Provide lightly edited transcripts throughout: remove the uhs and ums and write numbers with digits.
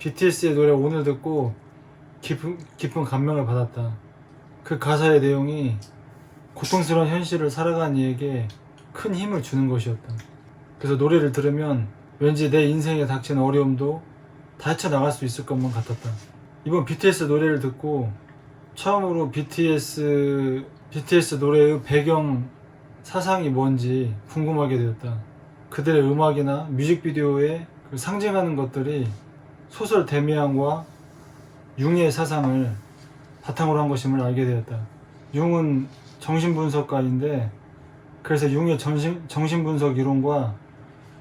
BTS의 노래 오늘 듣고 깊은 감명을 받았다. 그 가사의 내용이 고통스러운 현실을 살아가는 이에게 큰 힘을 주는 것이었다. 그래서 노래를 들으면 왠지 내 인생에 닥친 어려움도 다 헤쳐나갈 수 있을 것만 같았다. 이번 BTS 노래를 듣고 처음으로 BTS 노래의 배경 사상이 뭔지 궁금하게 되었다. 그들의 음악이나 뮤직비디오에 그 상징하는 것들이 소설 데미안과 융의 사상을 바탕으로 한 것임을 알게 되었다. 융은 정신분석가인데 그래서 융의 정신분석 이론과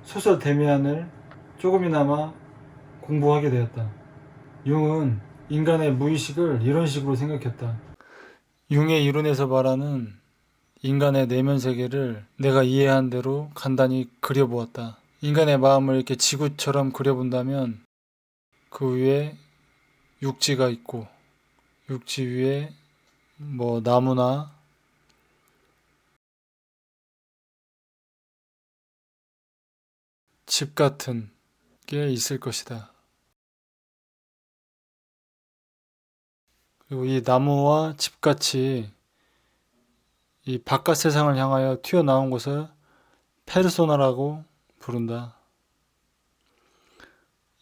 소설 데미안을 조금이나마 공부하게 되었다. 융은 인간의 무의식을 이런 식으로 생각했다. 융의 이론에서 말하는 인간의 내면 세계를 내가 이해한 대로 간단히 그려보았다. 인간의 마음을 이렇게 지구처럼 그려본다면 그 위에 육지가 있고 육지 위에 나무나 집 같은 게 있을 것이다. 그리고 이 나무와 집같이 이 바깥 세상을 향하여 튀어나온 것을 페르소나라고 부른다.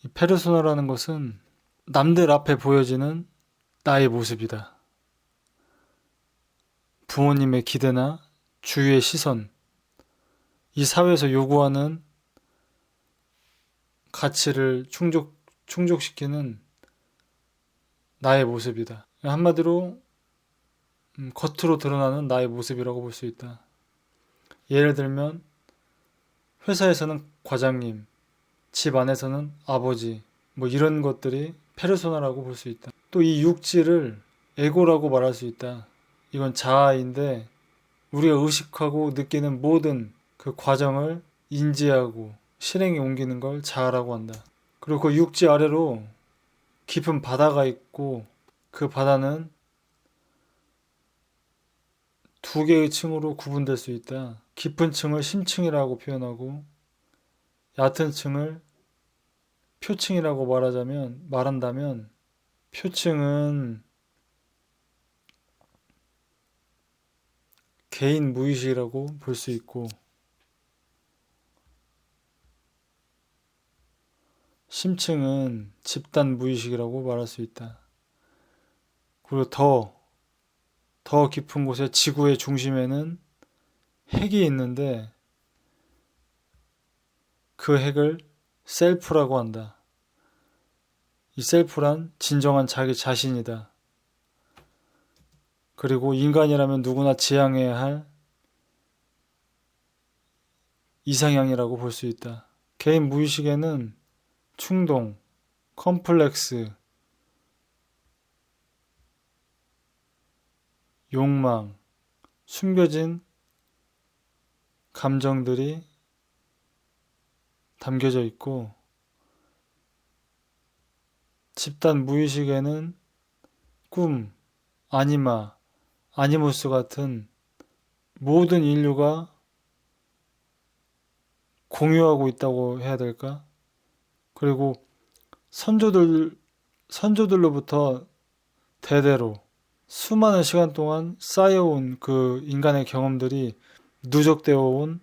이 페르소나라는 것은 남들 앞에 보여지는 나의 모습이다. 부모님의 기대나 주위의 시선, 이 사회에서 요구하는 가치를 충족시키는 나의 모습이다. 한마디로 겉으로 드러나는 나의 모습이라고 볼 수 있다. 예를 들면 회사에서는 과장님, 집 안에서는 아버지, 이런 것들이 페르소나라고 볼 수 있다. 또 이 육지를 에고라고 말할 수 있다. 이건 자아인데 우리가 의식하고 느끼는 모든 그 과정을 인지하고 실행에 옮기는 걸 자아라고 한다. 그리고 그 육지 아래로 깊은 바다가 있고 그 바다는 두 개의 층으로 구분될 수 있다. 깊은 층을 심층이라고 표현하고 얕은 층을 표층이라고 말한다면 표층은 개인 무의식이라고 볼 수 있고 심층은 집단 무의식이라고 말할 수 있다. 그리고 더 깊은 곳에 지구의 중심에는 핵이 있는데 그 핵을 셀프라고 한다. 이 셀프란 진정한 자기 자신이다. 그리고 인간이라면 누구나 지향해야 할 이상향이라고 볼 수 있다. 개인 무의식에는 충동, 컴플렉스, 욕망, 숨겨진 감정들이 담겨져 있고 집단 무의식에는 꿈, 아니마, 아니무스 같은 모든 인류가 공유하고 있다고 해야 될까? 그리고 선조들로부터 대대로 수많은 시간 동안 쌓여온 그 인간의 경험들이 누적되어 온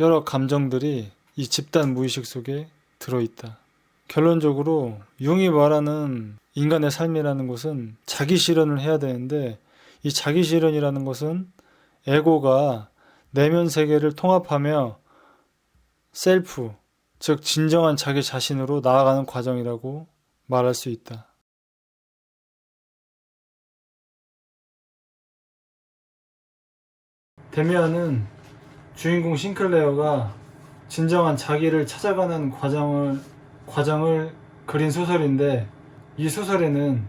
여러 감정들이 이 집단 무의식 속에 들어있다. 결론적으로 융이 말하는 인간의 삶이라는 것은 자기 실현을 해야 되는데 이 자기 실현이라는 것은 에고가 내면 세계를 통합하며 셀프, 즉 진정한 자기 자신으로 나아가는 과정이라고 말할 수 있다. 데미안은 주인공 싱클레어가 진정한 자기를 찾아가는 과정을 그린 소설인데 이 소설에는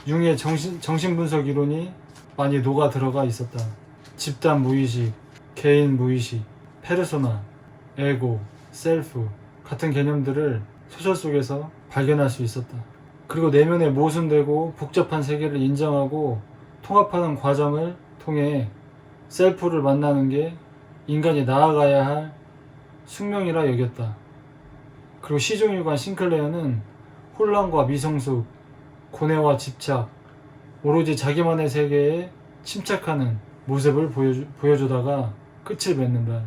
융의 정신분석 이론이 많이 녹아 들어가 있었다. 집단 무의식, 개인 무의식, 페르소나, 에고, 셀프 같은 개념들을 소설 속에서 발견할 수 있었다. 그리고 내면에 모순되고 복잡한 세계를 인정하고 통합하는 과정을 통해 셀프를 만나는 게 인간이 나아가야 할 숙명이라 여겼다. 그리고 시종일관 싱클레어는 혼란과 미성숙, 고뇌와 집착, 오로지 자기만의 세계에 침착하는 모습을 보여주다가 끝을 맺는다.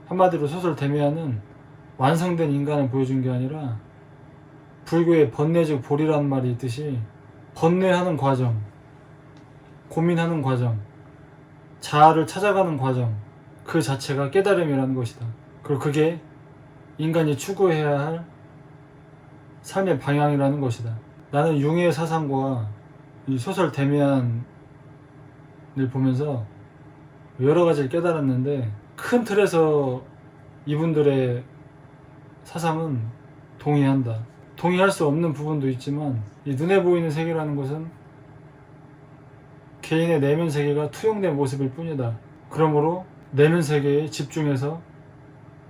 한마디로 소설 데미안은 완성된 인간을 보여준 게 아니라 불교의 번뇌즉 볼이라는 말이 있듯이 번뇌하는 과정, 고민하는 과정, 자아를 찾아가는 과정, 그 자체가 깨달음이라는 것이다. 그리고 그게 인간이 추구해야 할 삶의 방향이라는 것이다. 나는 융의 사상과 이 소설 데미안을 보면서 여러 가지를 깨달았는데, 큰 틀에서 이분들의 사상은 동의한다. 동의할 수 없는 부분도 있지만 이 눈에 보이는 세계라는 것은 개인의 내면 세계가 투영된 모습일 뿐이다. 그러므로 내면 세계에 집중해서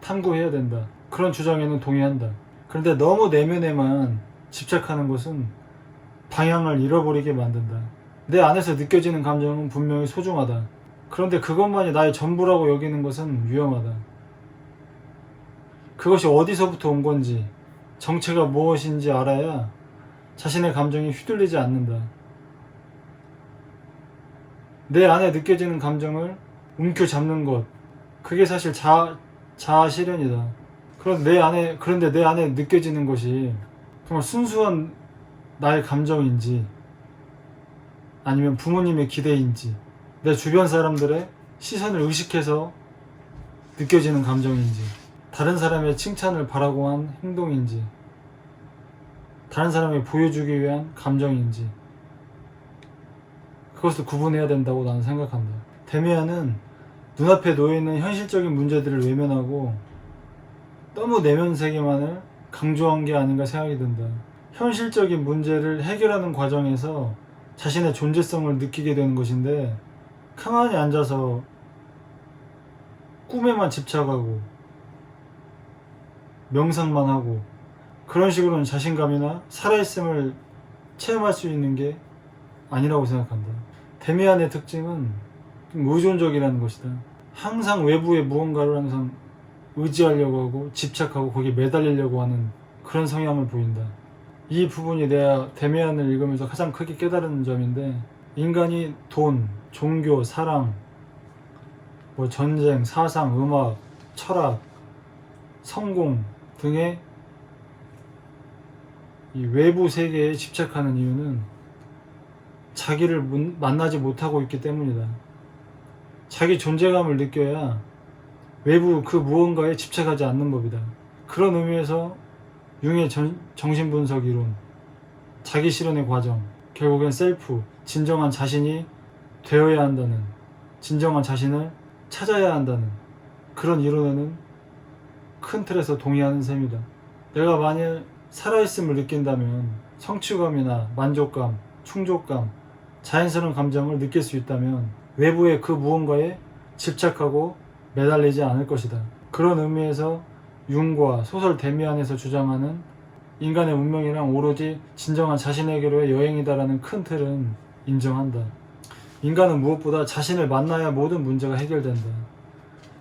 탐구해야 된다. 그런 주장에는 동의한다. 그런데 너무 내면에만 집착하는 것은 방향을 잃어버리게 만든다. 내 안에서 느껴지는 감정은 분명히 소중하다. 그런데 그것만이 나의 전부라고 여기는 것은 위험하다. 그것이 어디서부터 온 건지, 정체가 무엇인지 알아야 자신의 감정이 휘둘리지 않는다. 내 안에 느껴지는 감정을 움켜잡는 것, 그게 사실 자아 실현이다. 그런데 내 안에 느껴지는 것이 정말 순수한 나의 감정인지, 아니면 부모님의 기대인지, 내 주변 사람들의 시선을 의식해서 느껴지는 감정인지, 다른 사람의 칭찬을 바라고 한 행동인지, 다른 사람에게 보여주기 위한 감정인지, 그것을 구분해야 된다고 나는 생각한다. 데미안은 눈앞에 놓여있는 현실적인 문제들을 외면하고 너무 내면 세계만을 강조한 게 아닌가 생각이 든다. 현실적인 문제를 해결하는 과정에서 자신의 존재성을 느끼게 되는 것인데, 가만히 앉아서 꿈에만 집착하고 명상만 하고 그런 식으로는 자신감이나 살아있음을 체험할 수 있는 게 아니라고 생각한다. 데미안의 특징은 좀 의존적이라는 것이다. 항상 외부의 무언가를 항상 의지하려고 하고 집착하고 거기에 매달리려고 하는 그런 성향을 보인다. 이 부분이 내가 데미안을 읽으면서 가장 크게 깨달은 점인데, 인간이 돈, 종교, 사랑, 전쟁, 사상, 음악, 철학, 성공 등의 이 외부 세계에 집착하는 이유는 자기를 만나지 못하고 있기 때문이다. 자기 존재감을 느껴야 외부 그 무언가에 집착하지 않는 법이다. 그런 의미에서 융의 정신분석 이론, 자기 실현의 과정, 결국엔 셀프, 진정한 자신이 되어야 한다는, 진정한 자신을 찾아야 한다는 그런 이론에는 큰 틀에서 동의하는 셈이다. 내가 만일 살아있음을 느낀다면 성취감이나 만족감, 충족감, 자연스러운 감정을 느낄 수 있다면 외부의 그 무언가에 집착하고 매달리지 않을 것이다. 그런 의미에서 융과 소설 데미안에서 주장하는 인간의 운명이란 오로지 진정한 자신에게로의 여행이다라는 큰 틀은 인정한다. 인간은 무엇보다 자신을 만나야 모든 문제가 해결된다.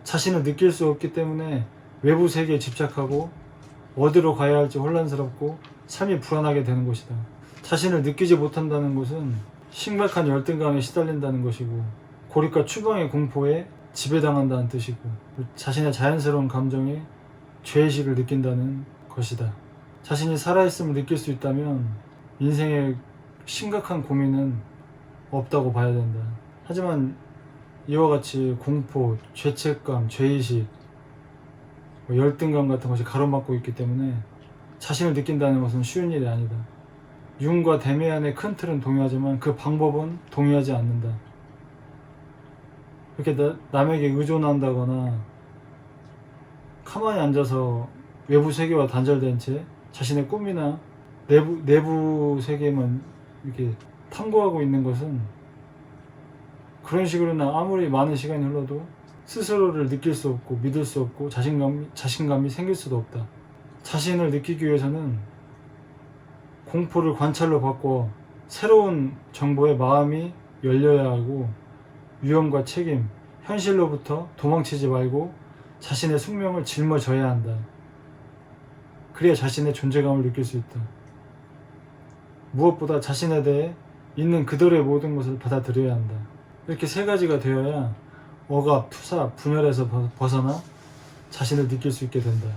자신을 느낄 수 없기 때문에 외부 세계에 집착하고 어디로 가야 할지 혼란스럽고 삶이 불안하게 되는 것이다. 자신을 느끼지 못한다는 것은 심각한 열등감에 시달린다는 것이고, 고립과 추방의 공포에 지배당한다는 뜻이고, 자신의 자연스러운 감정에 죄의식을 느낀다는 것이다. 자신이 살아있음을 느낄 수 있다면 인생에 심각한 고민은 없다고 봐야 된다. 하지만 이와 같이 공포, 죄책감, 죄의식, 열등감 같은 것이 가로막고 있기 때문에 자신을 느낀다는 것은 쉬운 일이 아니다. 융과 데미안의 큰 틀은 동의하지만 그 방법은 동의하지 않는다. 이렇게 남에게 의존한다거나 가만히 앉아서 외부 세계와 단절된 채 자신의 꿈이나 내부 세계만 이렇게 탐구하고 있는 것은, 그런 식으로는 아무리 많은 시간이 흘러도 스스로를 느낄 수 없고 믿을 수 없고 자신감이 생길 수도 없다. 자신을 느끼기 위해서는 공포를 관찰로 바꿔 새로운 정보에 마음이 열려야 하고, 위험과 책임, 현실로부터 도망치지 말고 자신의 숙명을 짊어져야 한다. 그래야 자신의 존재감을 느낄 수 있다. 무엇보다 자신에 대해 있는 그대로의 모든 것을 받아들여야 한다. 이렇게 세 가지가 되어야 억압, 투사, 분열에서 벗어나 자신을 느낄 수 있게 된다.